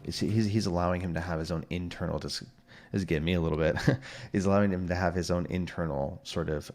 He's allowing him to have his own internal, this is getting me a little bit, he's allowing him to have his own internal sort of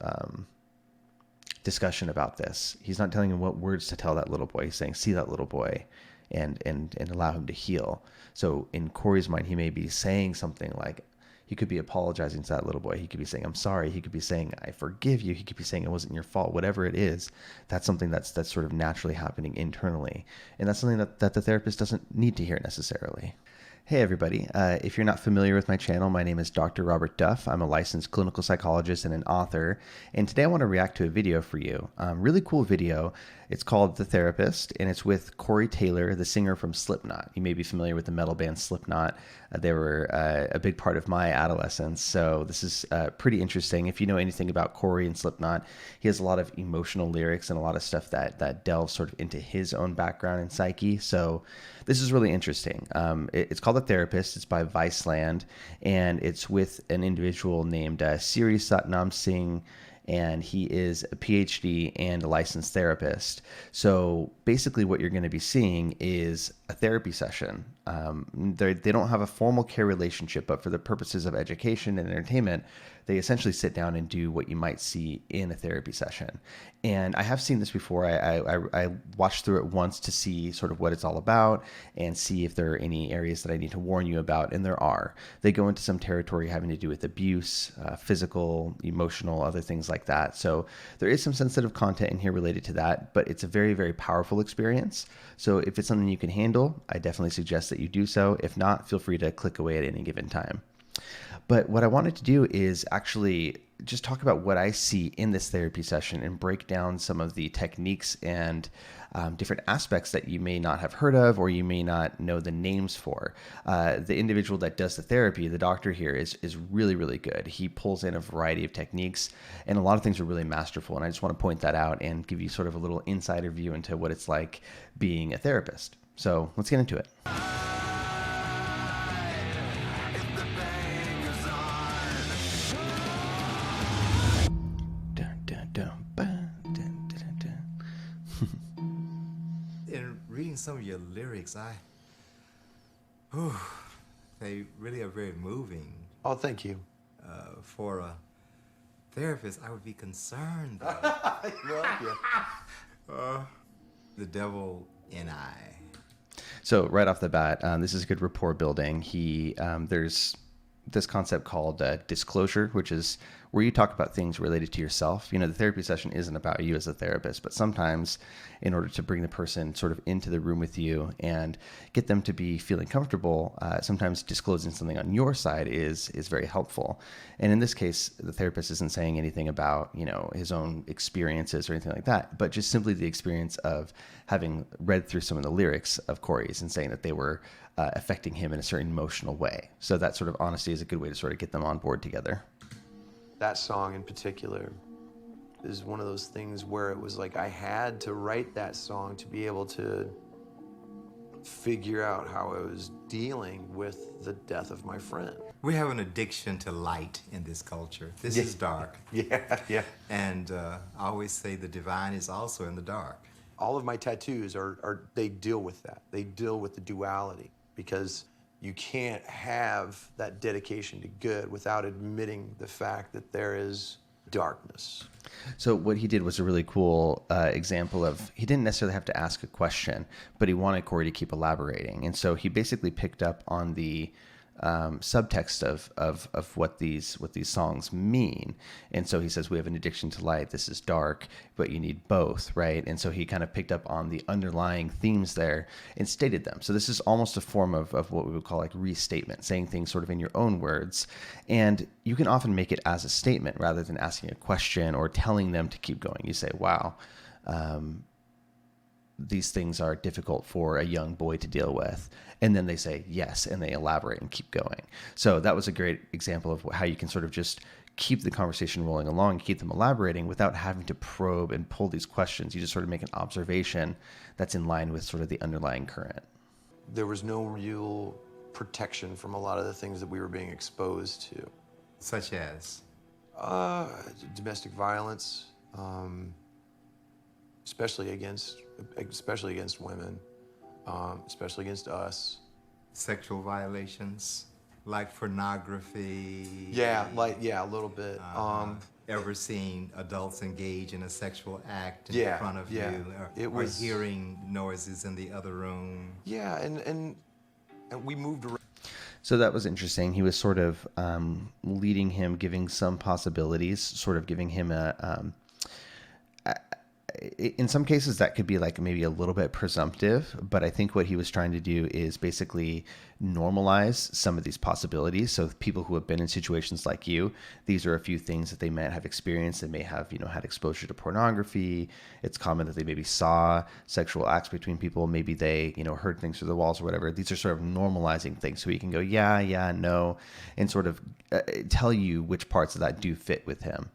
discussion about this. He's not telling him what words to tell that little boy. He's saying, see that little boy and allow him to heal. So in Corey's mind, he may be saying something like, he could be apologizing to that little boy. He could be saying, I'm sorry. He could be saying, I forgive you. He could be saying, it wasn't your fault. Whatever it is, that's something that's sort of naturally happening internally. And that's something that the therapist doesn't need to hear necessarily. Hey everybody, if you're not familiar with my channel, my name is Dr. Robert Duff. I'm a licensed clinical psychologist and an author, and today I want to react to a video for you. Really cool video. It's called The Therapist, and it's with Corey Taylor, the singer from Slipknot. You may be familiar with the metal band Slipknot. They were a big part of my adolescence, so this is pretty interesting. If you know anything about Corey and Slipknot, he has a lot of emotional lyrics and a lot of stuff that delves sort of into his own background and psyche, so this is really interesting. It's called The Therapist. It's by Viceland, and it's with an individual named Siri Satnam Singh, and he is a PhD and a licensed therapist. So basically what you're going to be seeing is a therapy session. They don't have a formal care relationship, but for the purposes of education and entertainment, they essentially sit down and do what you might see in a therapy session. And I have seen this before. I watched through it once to see sort of what it's all about and see if there are any areas that I need to warn you about, and there are. They go into some territory having to do with abuse, physical, emotional, other things like that. So there is some sensitive content in here related to that, but it's a very, very powerful experience. So if it's something you can handle, I definitely suggest that you do so. If not, feel free to click away at any given time. But what I wanted to do is actually just talk about what I see in this therapy session and break down some of the techniques and different aspects that you may not have heard of or you may not know the names for. The individual that does the therapy, the doctor here, is really, really good. He pulls in a variety of techniques, and a lot of things are really masterful. And I just want to point that out and give you sort of a little insider view into what it's like being a therapist. So let's get into it. In reading some of your lyrics, they really are very moving. Oh, thank you. For a therapist, I would be concerned, though. Well, yeah. The devil and I. So right off the bat, this is good rapport building. There's this concept called disclosure, which is where you talk about things related to yourself. You know, the therapy session isn't about you as a therapist, but sometimes in order to bring the person sort of into the room with you and get them to be feeling comfortable, sometimes disclosing something on your side is very helpful. And in this case, the therapist isn't saying anything about, you know, his own experiences or anything like that, but just simply the experience of having read through some of the lyrics of Corey's and saying that they were affecting him in a certain emotional way. So that sort of honesty is a good way to sort of get them on board together. That song in particular is one of those things where it was like I had to write that song to be able to figure out how I was dealing with the death of my friend. We have an addiction to light in this culture. This is dark. Yeah. And I always say the divine is also in the dark. All of my tattoos they deal with that. They deal with the duality, because you can't have that dedication to good without admitting the fact that there is darkness. So what he did was a really cool example of, he didn't necessarily have to ask a question, but he wanted Corey to keep elaborating. And so he basically picked up on the subtext of what these songs mean. And so he says, we have an addiction to light, this is dark, but you need both, right? And so he kind of picked up on the underlying themes there and stated them. So this is almost a form of what we would call like restatement, saying things sort of in your own words. And you can often make it as a statement rather than asking a question or telling them to keep going. You say, wow, these things are difficult for a young boy to deal with. And then they say yes, and they elaborate and keep going. So that was a great example of how you can sort of just keep the conversation rolling along, keep them elaborating without having to probe and pull these questions. You just sort of make an observation that's in line with sort of the underlying current. There was no real protection from a lot of the things that we were being exposed to. Such as? Domestic violence, especially against women, especially against us. sexual violations, like pornography. Yeah, a little bit. Ever seen adults engage in a sexual act in Yeah, front of yeah. you, or hearing noises in the other room? Yeah, and we moved around. So that was interesting. He was sort of leading him, giving some possibilities, sort of giving him in some cases that could be like maybe a little bit presumptive, but I think what he was trying to do is basically normalize some of these possibilities. So people who have been in situations like you, these are a few things that they might have experienced. They may have, had exposure to pornography. It's common that they maybe saw sexual acts between people. Maybe they, heard things through the walls or whatever. These are sort of normalizing things. So he can go, yeah, no, and sort of tell you which parts of that do fit with him.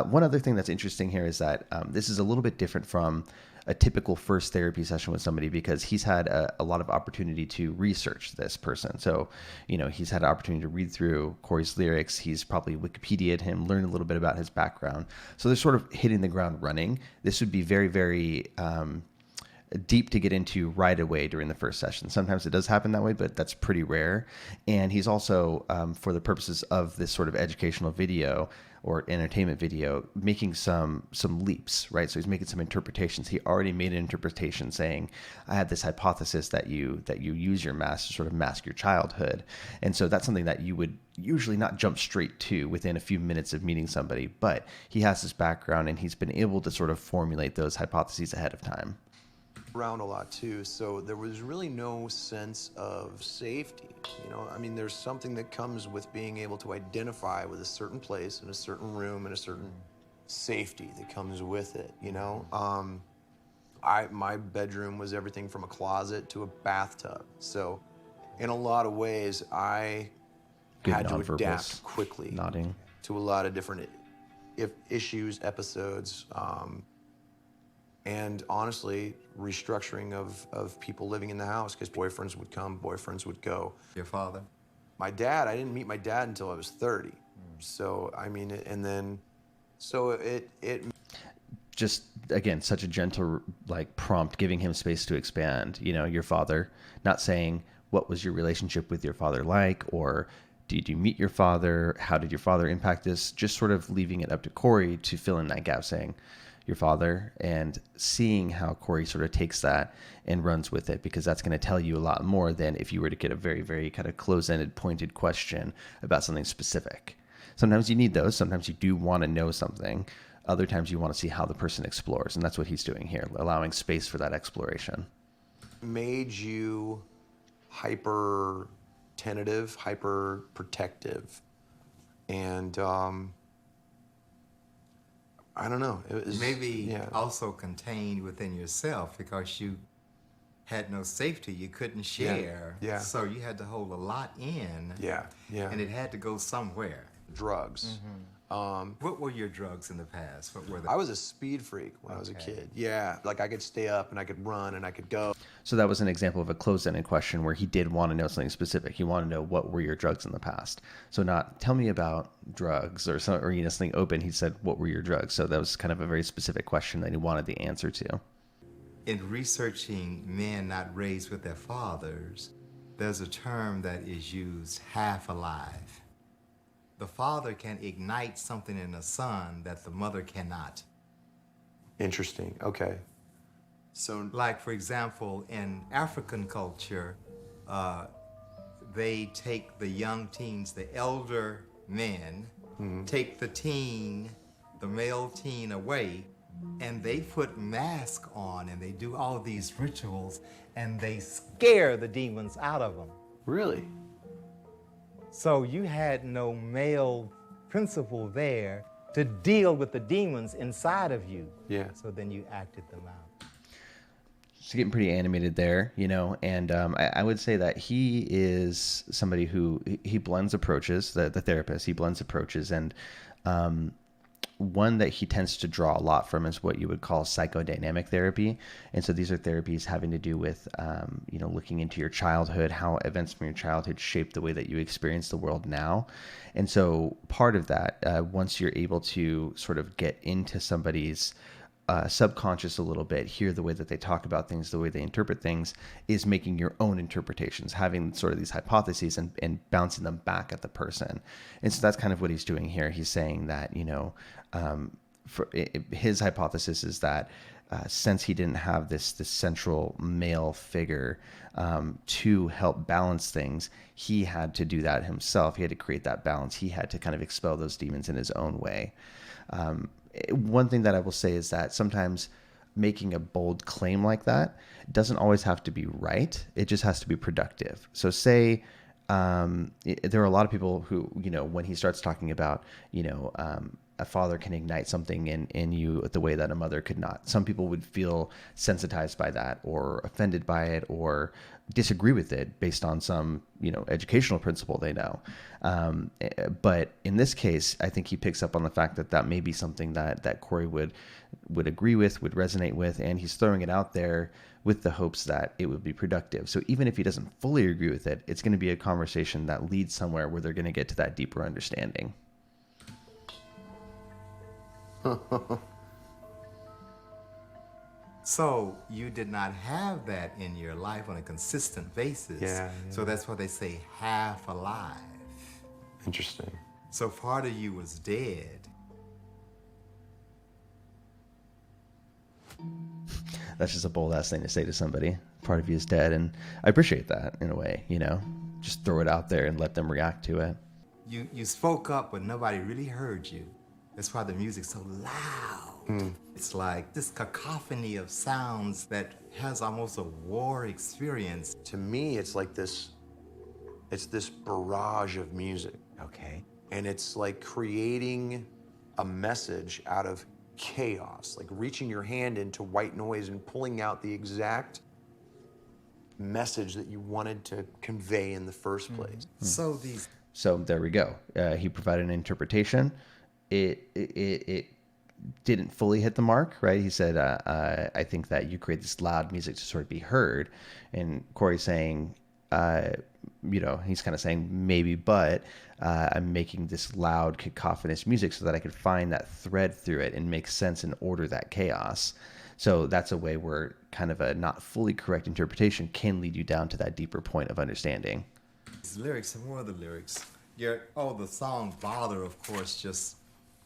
One other thing that's interesting here is that this is a little bit different from a typical first therapy session with somebody because he's had a lot of opportunity to research this person. So, he's had an opportunity to read through Corey's lyrics. He's probably Wikipedia'd him, learned a little bit about his background. So they're sort of hitting the ground running. This would be very, very deep to get into right away during the first session. Sometimes it does happen that way, but that's pretty rare. And he's also, for the purposes of this sort of educational video or entertainment video, making some leaps, right? So he's making some interpretations. He already made an interpretation saying, I had this hypothesis that you use your mask to sort of mask your childhood. And so that's something that you would usually not jump straight to within a few minutes of meeting somebody, but he has this background and he's been able to sort of formulate those hypotheses ahead of time. Around a lot too, so there was really no sense of safety. There's something that comes with being able to identify with a certain place in a certain room and a certain safety that comes with it. My bedroom was everything from a closet to a bathtub. So in a lot of ways, I had to adapt quickly nodding to a lot of different issues, episodes. And honestly, restructuring of people living in the house because boyfriends would come, boyfriends would go. Your father? My dad, I didn't meet my dad until I was 30. So, it just, again, such a gentle, prompt, giving him space to expand. Your father, not saying, what was your relationship with your father like? Or did you meet your father? How did your father impact this? Just sort of leaving it up to Corey to fill in that gap, saying, your father, and seeing how Corey sort of takes that and runs with it, because that's going to tell you a lot more than if you were to get a very, very kind of close-ended, pointed question about something specific. Sometimes you need those. Sometimes you do want to know something. Other times you want to see how the person explores, and that's what he's doing here, allowing space for that exploration. Made you hyper tentative, hyper protective, and I don't know. It was maybe also contained within yourself because you had no safety. You couldn't share. Yeah. So you had to hold a lot in. Yeah. And it had to go somewhere. Drugs. What were your drugs in the past? What were they? I was a speed freak when I was a kid. Yeah. I could stay up and I could run and I could go. So that was an example of a closed-ended question where he did want to know something specific. He wanted to know, what were your drugs in the past? So not, tell me about drugs or something open. He said, what were your drugs? So that was kind of a very specific question that he wanted the answer to. In researching men not raised with their fathers, there's a term that is used, half alive. The father can ignite something in a son that the mother cannot. Interesting. Okay. So, like, for example, in African culture, they take the young teens, the elder men, take the male teen away, and they put masks on and they do all these rituals and they scare the demons out of them. Really? So you had no male principle there to deal with the demons inside of you. Yeah. So then you acted them out. It's getting pretty animated there, and I would say that he is somebody who he blends approaches, the therapist, he blends approaches, and one that he tends to draw a lot from is what you would call psychodynamic therapy. And so these are therapies having to do with, looking into your childhood, how events from your childhood shape the way that you experience the world now. And so part of that, once you're able to sort of get into somebody's subconscious a little bit, hear the way that they talk about things, the way they interpret things, is making your own interpretations, having sort of these hypotheses and bouncing them back at the person. And so that's kind of what he's doing here. He's saying that, his hypothesis is that since he didn't have this central male figure to help balance things, he had to do that himself. He had to create that balance. He had to kind of expel those demons in his own way. One thing that I will say is that sometimes making a bold claim like that doesn't always have to be right. It just has to be productive. So say there are a lot of people who, when he starts talking about, a father can ignite something in you the way that a mother could not. Some people would feel sensitized by that or offended by it or disagree with it based on some, educational principle they know. But in this case, I think he picks up on the fact that may be something that Corey would agree with, would resonate with, and he's throwing it out there with the hopes that it would be productive. So even if he doesn't fully agree with it, it's going to be a conversation that leads somewhere where they're going to get to that deeper understanding. So you did not have that in your life on a consistent basis. Yeah. So that's why they say half alive. Interesting. So part of you was dead. That's just a bold ass thing to say to somebody. Part of you is dead, and I appreciate that in a way. Just throw it out there and let them react to it. You spoke up, but nobody really heard you. That's why the music's so loud. It's like this cacophony of sounds that has almost a war experience. To me, it's like this barrage of music. Okay. And it's like creating a message out of chaos, like reaching your hand into white noise and pulling out the exact message that you wanted to convey in the first place. So there we go. He provided an interpretation. It didn't fully hit the mark, right? He said, I think that you create this loud music to sort of be heard. And Corey's saying, he's kind of saying maybe, but I'm making this loud cacophonous music so that I could find that thread through it and make sense and order that chaos. So that's a way where kind of a not fully correct interpretation can lead you down to that deeper point of understanding. these lyrics, and what are the lyrics? The song Bother, of course, just...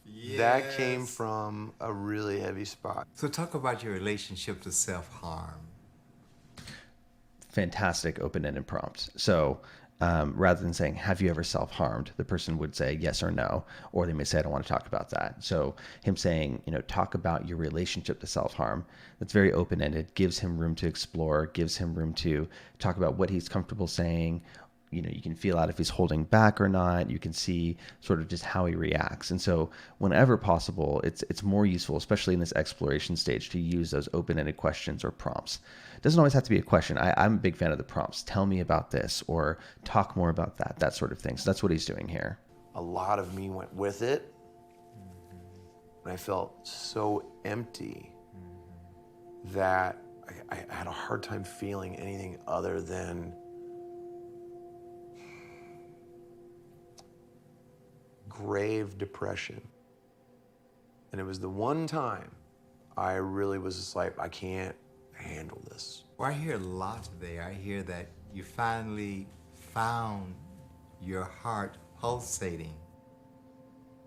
Yes. That came from a really heavy spot. So talk about your relationship to self-harm. Fantastic open-ended prompt. So rather than saying, have you ever self-harmed? The person would say yes or no, or they may say, I don't want to talk about that. So him saying, talk about your relationship to self-harm. That's very open-ended, gives him room to explore, gives him room to talk about what he's comfortable saying. You can feel out if he's holding back or not. You can see sort of just how he reacts. And so whenever possible, it's more useful, especially in this exploration stage, to use those open-ended questions or prompts. It doesn't always have to be a question. I'm a big fan of the prompts. Tell me about this, or talk more about that sort of thing. So that's what he's doing here. A lot of me went with it. And I felt so empty that I had a hard time feeling anything other than grave depression. And it was the one time I really was just like, I can't handle this. Well, I hear a lot there. I hear that you finally found your heart pulsating.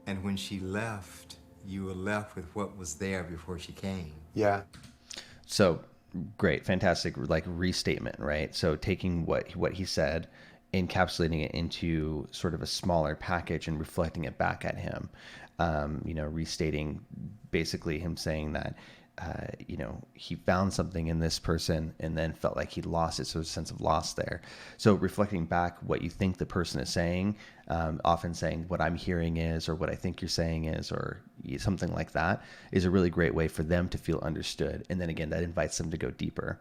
And when she left, you were left with what was there before she came. Yeah. So great, fantastic, like restatement, right? So taking what he said, encapsulating it into sort of a smaller package and reflecting it back at him, restating basically him saying that, he found something in this person and then felt like he lost it. So there's a sense of loss there. So reflecting back what you think the person is saying, often saying what I'm hearing is, or what I think you're saying is, or something like that, is a really great way for them to feel understood. And then again, that invites them to go deeper.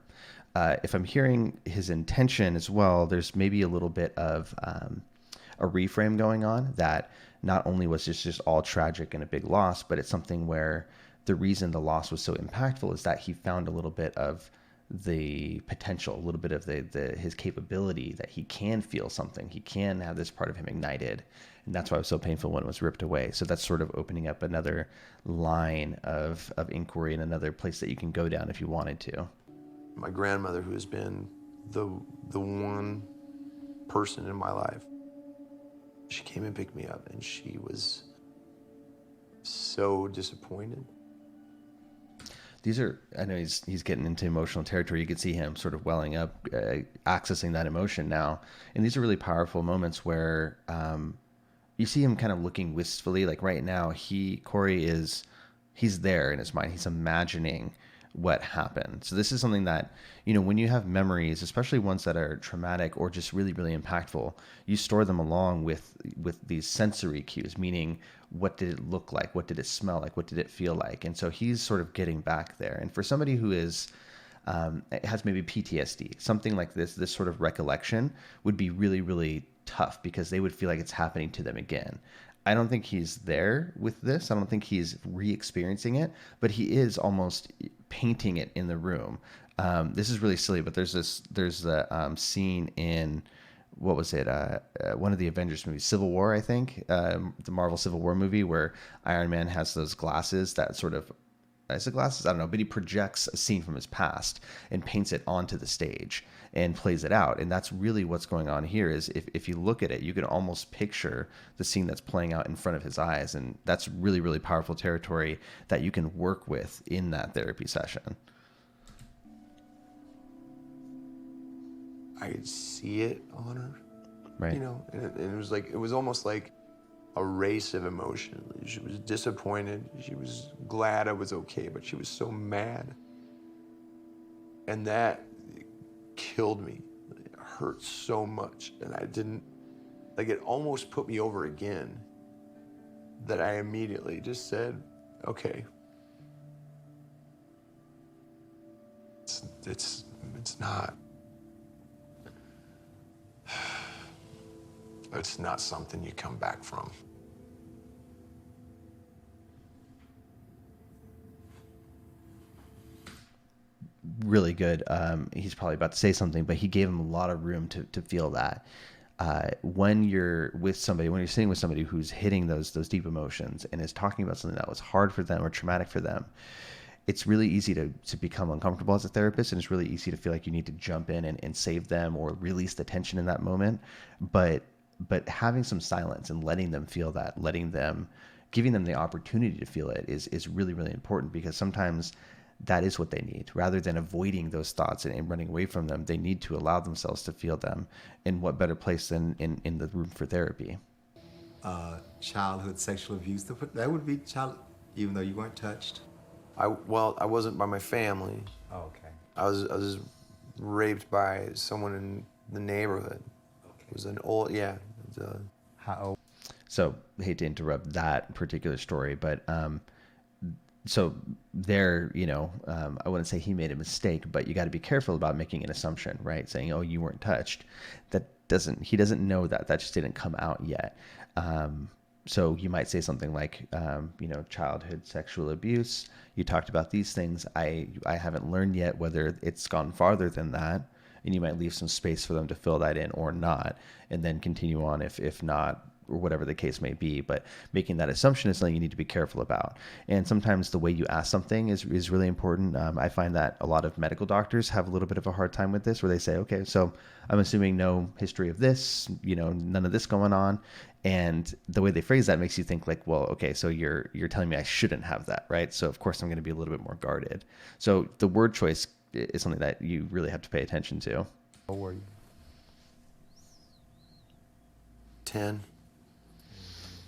If I'm hearing his intention as well, there's maybe a little bit of a reframe going on, that not only was this just all tragic and a big loss, but it's something where the reason the loss was so impactful is that he found a little bit of the potential, a little bit of his capability that he can feel something, he can have this part of him ignited. And that's why it was so painful when it was ripped away. So that's sort of opening up another line of inquiry and another place that you can go down if you wanted to. My grandmother, who has been the one person in my life, she came and picked me up, and she was so disappointed. These are, I know he's getting into emotional territory. You can see him sort of welling up, accessing that emotion now. And these are really powerful moments where you see him kind of looking wistfully. Like right now, Corey he's there in his mind. He's imagining what happened. So this is something that, when you have memories, especially ones that are traumatic or just really, really impactful, you store them along with these sensory cues, meaning what did it look like? What did it smell like? What did it feel like? And so he's sort of getting back there. And for somebody who has maybe PTSD, something like this sort of recollection would be really, really tough because they would feel like it's happening to them again. I don't think he's there with this. I don't think he's re-experiencing it, but he is almost painting it in the room. This is really silly, but there's the scene in, what was it? One of the Avengers movies, Civil War, I think, the Marvel Civil War movie, where Iron Man has those glasses that sort of, is it glasses? I don't know, but he projects a scene from his past and paints it onto the stage and plays it out. And that's really what's going on here. Is if you look at it, you can almost picture the scene that's playing out in front of his eyes. And that's really, really powerful territory that you can work with in that therapy session. I could see it on her, right? And it was almost like a race of emotion. She was disappointed. She was glad I was okay, but she was so mad. And that killed me. It hurt so much. And it almost put me over again that I immediately just said, okay. It's not. It's not something you come back from. Really good. He's probably about to say something, but he gave him a lot of room to feel that. When you're with somebody, when you're sitting with somebody who's hitting those deep emotions and is talking about something that was hard for them or traumatic for them, it's really easy to become uncomfortable as a therapist, and it's really easy to feel like you need to jump in and save them or release the tension in that moment. But having some silence and letting them feel that, giving them the opportunity to feel it is really, really important, because sometimes that is what they need. Rather than avoiding those thoughts and running away from them, they need to allow themselves to feel them. And what better place than in the room for therapy? Childhood sexual abuse, that would be even though you weren't touched? I wasn't by my family. Oh, okay. I was raped by someone in the neighborhood. Okay. It was an old, How old? So I hate to interrupt that particular story, but so there, I wouldn't say he made a mistake, but you got to be careful about making an assumption, right? Saying, oh, you weren't touched. He doesn't know that just didn't come out yet. So you might say something like, childhood sexual abuse. You talked about these things. I haven't learned yet whether it's gone farther than that. And you might leave some space for them to fill that in or not, and then continue on if not, or whatever the case may be. But making that assumption is something you need to be careful about. And sometimes the way you ask something is really important. I find that a lot of medical doctors have a little bit of a hard time with this, where they say, okay, so I'm assuming no history of this, none of this going on. And the way they phrase that makes you think like, well, okay, so you're telling me I shouldn't have that, right? So of course I'm going to be a little bit more guarded. So the word choice is something that you really have to pay attention to. How old were you? 10.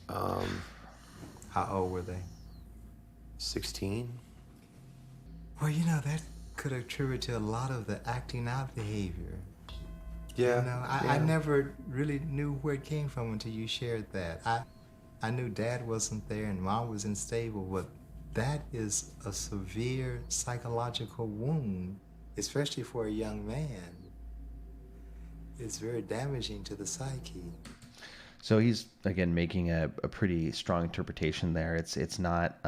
How old were they? 16. Well, that could attribute to a lot of the acting out behavior. Yeah. I never really knew where it came from until you shared that. I knew Dad wasn't there and Mom was unstable, but that is a severe psychological wound, especially for a young man. It's very damaging to the psyche. So he's, again, making a pretty strong interpretation there. It's not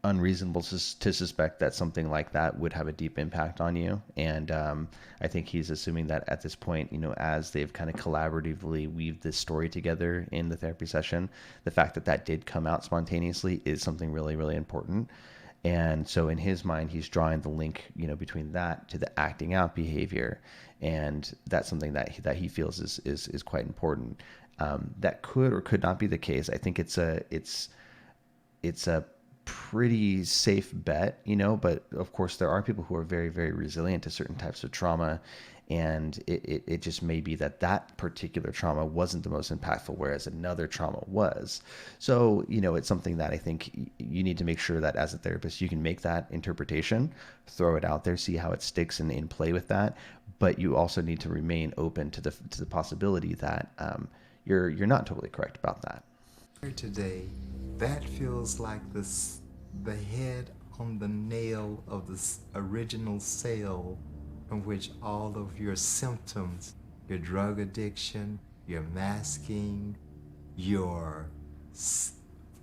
unreasonable to suspect that something like that would have a deep impact on you. And I think he's assuming that at this point, as they've kind of collaboratively weaved this story together in the therapy session, the fact that that did come out spontaneously is something really, really important. And so in his mind, he's drawing the link, between that to the acting out behavior. And that's something that he feels is quite important. That could or could not be the case. I think it's a pretty safe bet, but of course there are people who are very, very resilient to certain types of trauma. And it just may be that particular trauma wasn't the most impactful, whereas another trauma was. So, it's something that I think you need to make sure that as a therapist, you can make that interpretation, throw it out there, see how it sticks and play with that. But you also need to remain open to the possibility that you're not totally correct about that. Today, that feels like the head on the nail of the original cell from which all of your symptoms, your drug addiction, your masking, your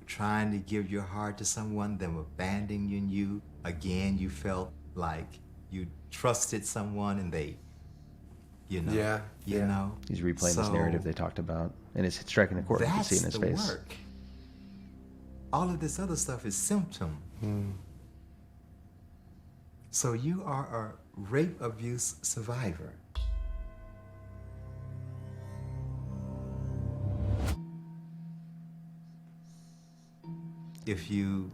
trying to give your heart to someone, them abandoning you. Again, you felt like you trusted someone and they, you know. He's replaying this narrative they talked about, and it's striking a chord. You can see in his face. That's the work. All of this other stuff is symptom. So you are a rape abuse survivor. If you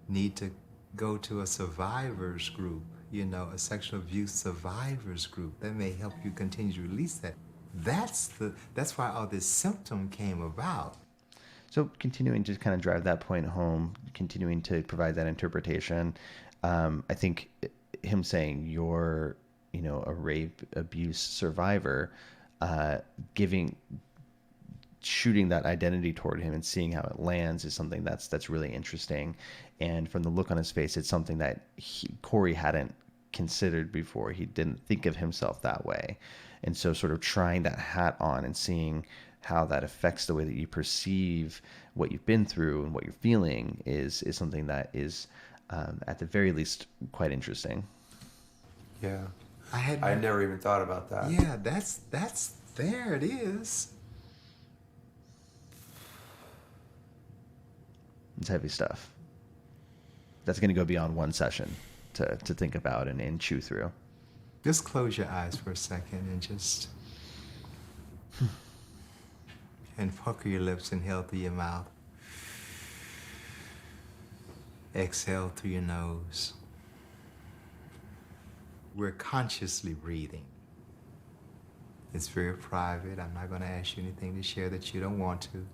need to go to a survivors group, a sexual abuse survivors group, that may help you continue to release that. That's why all this symptom came about. So continuing to kind of drive that point home, continuing to provide that interpretation, I think him saying you're, a rape abuse survivor, shooting that identity toward him and seeing how it lands is something that's really interesting. And from the look on his face, it's something that Corey hadn't considered before. He didn't think of himself that way. And so sort of trying that hat on and seeing how that affects the way that you perceive what you've been through and what you're feeling is something that is, at the very least, quite interesting. Yeah. I never even thought about that. Yeah, there it is. It's heavy stuff. That's going to go beyond one session to think about and chew through. Just close your eyes for a second and just... and pucker your lips, inhale through your mouth. Exhale through your nose. We're consciously breathing. It's very private. I'm not going to ask you anything to share that you don't want to.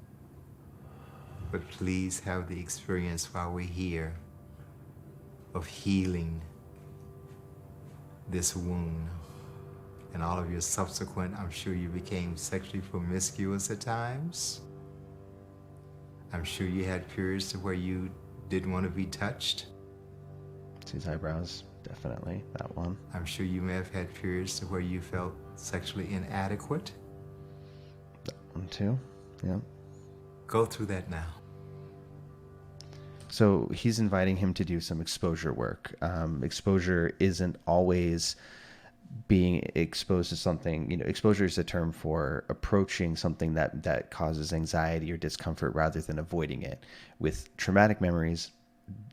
But please have the experience while we're here of healing this wound. And all of your subsequent, I'm sure you became sexually promiscuous at times. I'm sure you had periods to where you didn't want to be touched. It's his eyebrows, definitely, that one. I'm sure you may have had periods to where you felt sexually inadequate. That one too, yeah. Go through that now. So he's inviting him to do some exposure work. Exposure isn't always being exposed to something. Exposure is a term for approaching something that causes anxiety or discomfort rather than avoiding it. With traumatic memories,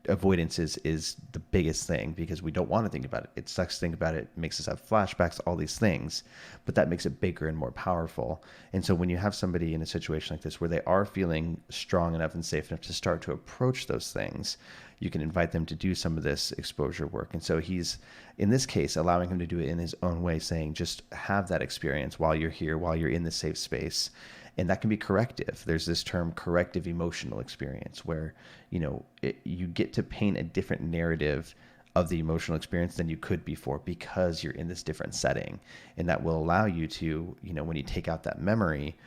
avoidance is the biggest thing because we don't want to think about it. It sucks to think about it, makes us have flashbacks, all these things, but that makes it bigger and more powerful. And so when you have somebody in a situation like this where they are feeling strong enough and safe enough to start to approach those things, you can invite them to do some of this exposure work. And so he's, in this case, allowing him to do it in his own way, saying, just have that experience while you're here, while you're in the safe space. And that can be corrective. There's this term, corrective emotional experience, where, you get to paint a different narrative of the emotional experience than you could before because you're in this different setting. And that will allow you to, when you take out that memory,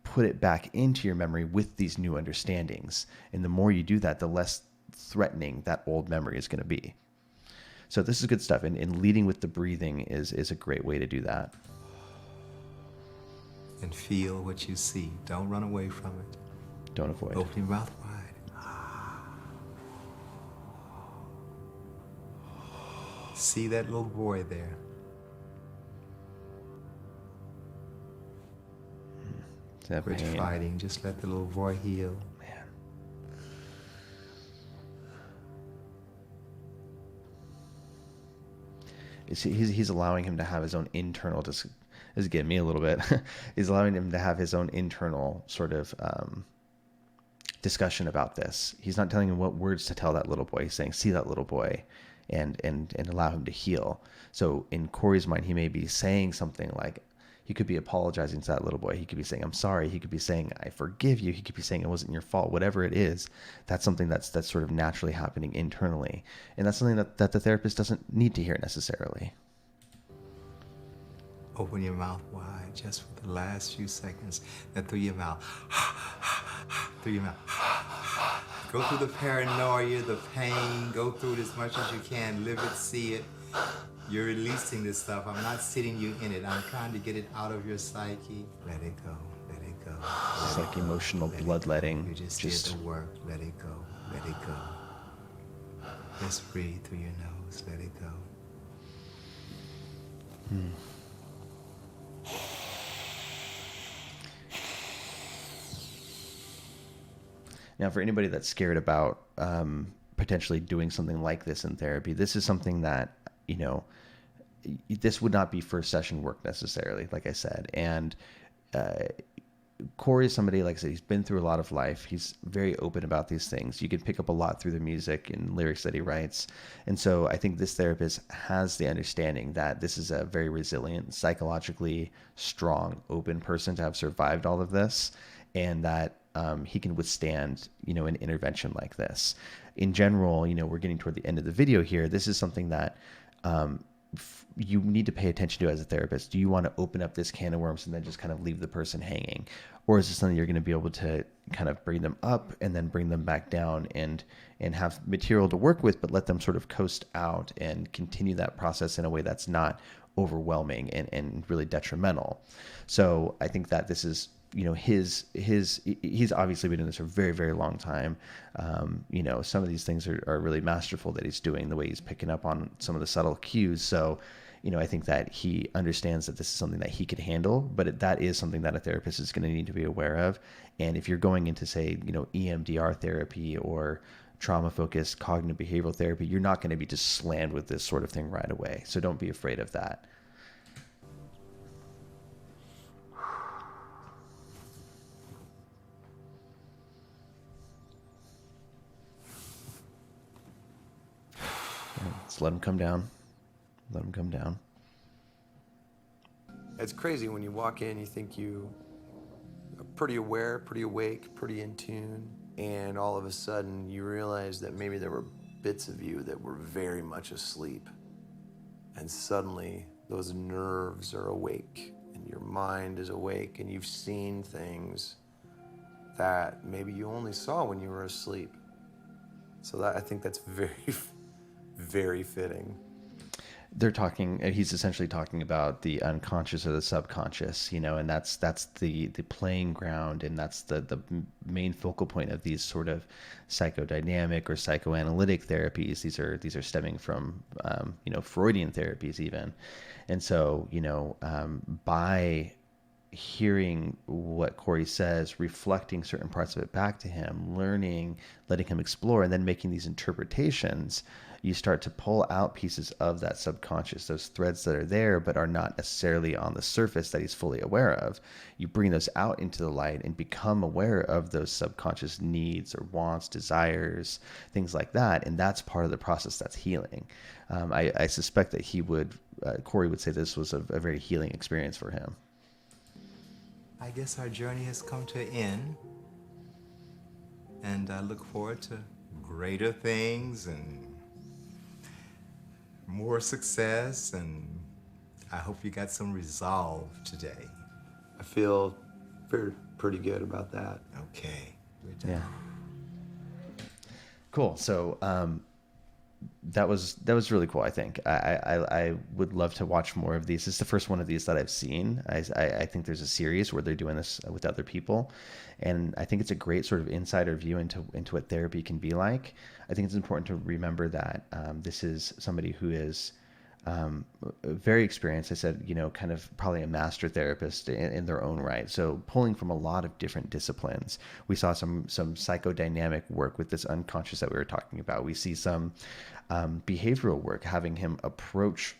put it back into your memory with these new understandings. And the more you do that, the less threatening that old memory is going to be. So this is good stuff. And leading with the breathing is a great way to do that. And feel what you see. Don't run away from it. Don't avoid. Open your mouth wide. See that little boy there? That Quit pain. fighting. Just let the little boy heal. Man. He's allowing him to have his own internal. This is getting me a little bit. He's allowing him to have his own internal sort of discussion about this. He's not telling him what words to tell that little boy. He's saying, see that little boy, and allow him to heal. So in Corey's mind, he may be saying something like, he could be apologizing to that little boy. He could be saying, I'm sorry. He could be saying, I forgive you. He could be saying, it wasn't your fault. Whatever it is, that's something that's sort of naturally happening internally. And that's something that the therapist doesn't need to hear necessarily. Open your mouth wide just for the last few seconds. Then through your mouth. Through your mouth. Go through the paranoia, the pain. Go through it as much as you can. Live it, see it. You're releasing this stuff. I'm not sitting you in it. I'm trying to get it out of your psyche. Let it go. Let it go. It's like emotional bloodletting. You just did the work. Let it go. Let it go. Just breathe through your nose. Let it go. Now, for anybody that's scared about potentially doing something like this in therapy, this is something that, you know, this would not be first session work necessarily, like I said. And Corey is somebody, like I said, he's been through a lot of life. He's very open about these things. You can pick up a lot through the music and lyrics that he writes. And so I think this therapist has the understanding that this is a very resilient, psychologically strong, open person to have survived all of this, and that he can withstand, you know, an intervention like this. In general, you know, we're getting toward the end of the video here. This is something that you need to pay attention to as a therapist. Do you want to open up this can of worms and then just kind of leave the person hanging? Or is this something you're going to be able to kind of bring them up and then bring them back down and have material to work with, but let them sort of coast out and continue that process in a way that's not overwhelming and really detrimental? So I think that this is, you know, he's obviously been doing this for a very, very long time. You know, some of these things are really masterful that he's doing, the way he's picking up on some of the subtle cues. So, you know, I think that he understands that this is something that he could handle, but that is something that a therapist is going to need to be aware of. And if you're going into, say, you know, EMDR therapy or trauma-focused cognitive behavioral therapy, you're not going to be just slammed with this sort of thing right away. So don't be afraid of that. Just let him come down. Let him come down. It's crazy when you walk in, you think you are pretty aware, pretty awake, pretty in tune, and all of a sudden you realize that maybe there were bits of you that were very much asleep. And suddenly those nerves are awake and your mind is awake and you've seen things that maybe you only saw when you were asleep. So that, I think that's very, very fitting. He's essentially talking about the unconscious or the subconscious, you know, and that's the playing ground, and that's the main focal point of these sort of psychodynamic or psychoanalytic therapies. These are stemming from, you know, Freudian therapies even. And so, you know, by hearing what Corey says, reflecting certain parts of it back to him, learning, letting him explore, and then making these interpretations, you start to pull out pieces of that subconscious, those threads that are there but are not necessarily on the surface that he's fully aware of. You bring those out into the light and become aware of those subconscious needs or wants, desires, things like that. And that's part of the process that's healing. I suspect that Corey would say this was a very healing experience for him. I guess our journey has come to an end, and I look forward to greater things and more success, and I hope you got some resolve today. I feel pretty good about that. Okay. Yeah. Cool. So that was really cool. I think I would love to watch more of these. This is the first one of these that I've seen. I think there's a series where they're doing this with other people, and I think it's a great sort of insider view into what therapy can be like. I think it's important to remember that this is somebody who is very experienced. I said, kind of probably a master therapist in their own right. So pulling from a lot of different disciplines. We saw some psychodynamic work with this unconscious that we were talking about. We see some behavioral work, having him approach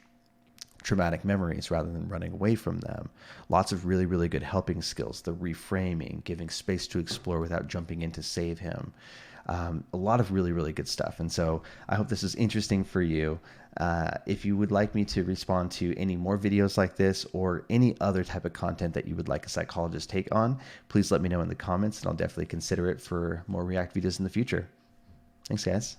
traumatic memories rather than running away from them. Lots of really, really good helping skills, the reframing, giving space to explore without jumping in to save him. A lot of really, really good stuff. And so I hope this is interesting for you. If you would like me to respond to any more videos like this or any other type of content that you would like a psychologist take on, please let me know in the comments, and I'll definitely consider it for more React videos in the future. Thanks, guys.